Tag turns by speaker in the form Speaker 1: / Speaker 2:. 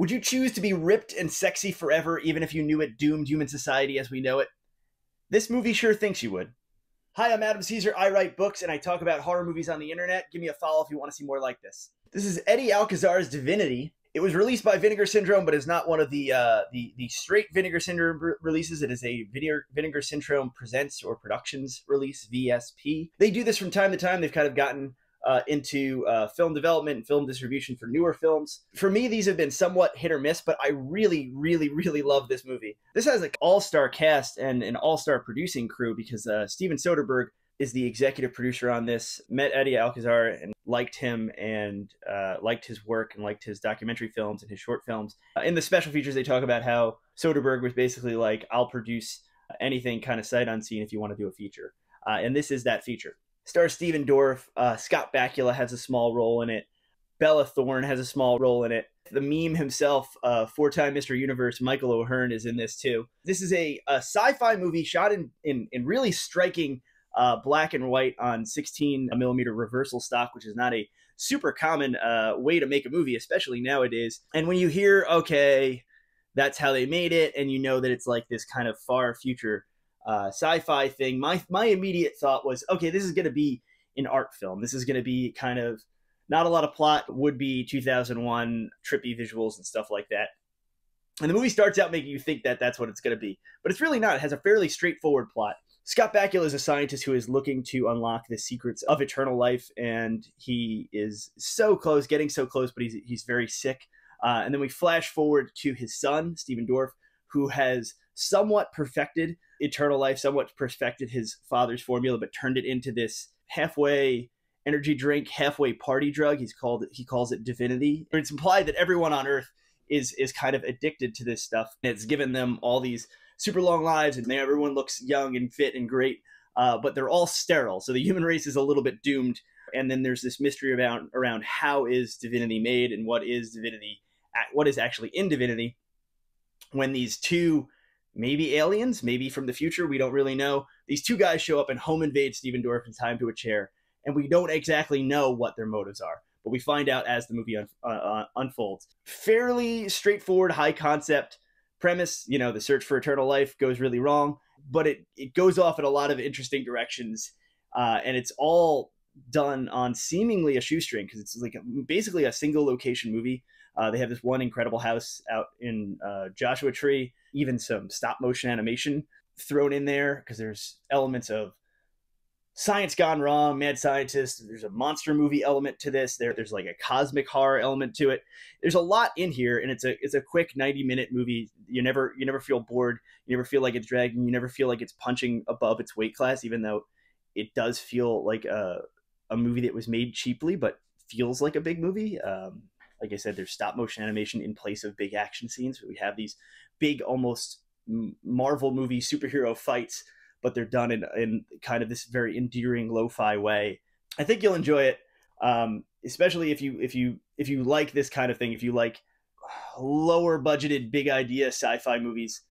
Speaker 1: Would you choose to be ripped and sexy forever, even if you knew it doomed human society as we know it? This movie sure thinks you would. Hi, I'm Adam Caesar. I write books and I talk about horror movies on the internet. Give me a follow if you want to see more like this. This is Eddie Alcazar's Divinity. It was released by Vinegar Syndrome, but is not one of the straight Vinegar Syndrome releases. It is a Vinegar Syndrome Presents or Productions release, VSP. They do this from time to time. They've kind of gotten into film development and film distribution for newer films. For me, these have been somewhat hit or miss, but I really, really, really love this movie. This has an all-star cast and an all-star producing crew because Steven Soderbergh is the executive producer on this. Met Eddie Alcazar and liked him and liked his work and liked his documentary films and his short films. In the special features, they talk about how Soderbergh was basically like, I'll produce anything kind of sight unseen if you want to do a feature. And this is that feature. Stars Stephen Dorff. Scott Bakula has a small role in it. Bella Thorne has a small role in it. The meme himself, four-time Mr. Universe, Michael O'Hearn, is in this too. This is a sci-fi movie shot in really striking black and white on 16mm reversal stock, which is not a super common way to make a movie, especially nowadays. And when you hear, okay, that's how they made it, and you know that it's like this kind of far future sci-fi thing, my immediate thought was, okay, this is going to be an art film. This is going to be kind of not a lot of plot, would be 2001 trippy visuals and stuff like that. And the movie starts out making you think that that's what it's going to be, but it's really not. It has a fairly straightforward plot. Scott Bakula is a scientist who is looking to unlock the secrets of eternal life, and he is so close, getting so close, but he's very sick. And then we flash forward to his son, Stephen Dorff, who has somewhat perfected eternal life, somewhat perfected his father's formula, but turned it into this halfway energy drink, halfway party drug. He calls it Divinity. It's implied that everyone on Earth is kind of addicted to this stuff. It's given them all these super long lives, and everyone looks young and fit and great, but they're all sterile. So the human race is a little bit doomed. And then there's this mystery around how is divinity made and what is divinity, what is actually in divinity, when these two, maybe aliens, maybe from the future, we don't really know, these two guys show up and home invade Stephen Dorff and tie him to a chair, and we don't exactly know what their motives are, but we find out as the movie unfolds. Fairly straightforward, high concept premise. You know, the search for eternal life goes really wrong, but it goes off in a lot of interesting directions, and it's all done on seemingly a shoestring because it's like basically a single location movie. They have this one incredible house out in Joshua Tree, even some stop motion animation thrown in there because there's elements of science gone wrong, mad scientist. There's a monster movie element to this. There's like a cosmic horror element to it. There's a lot in here, and it's a quick 90-minute movie. You never feel bored. You never feel like it's dragging. You never feel like it's punching above its weight class, even though it does feel like a movie that was made cheaply, but feels like a big movie. Like I said, there's stop motion animation in place of big action scenes. We have these big, almost Marvel movie superhero fights, but they're done in kind of this very endearing lo-fi way. I think you'll enjoy it, especially if you like this kind of thing. If you like lower budgeted, big idea sci-fi movies,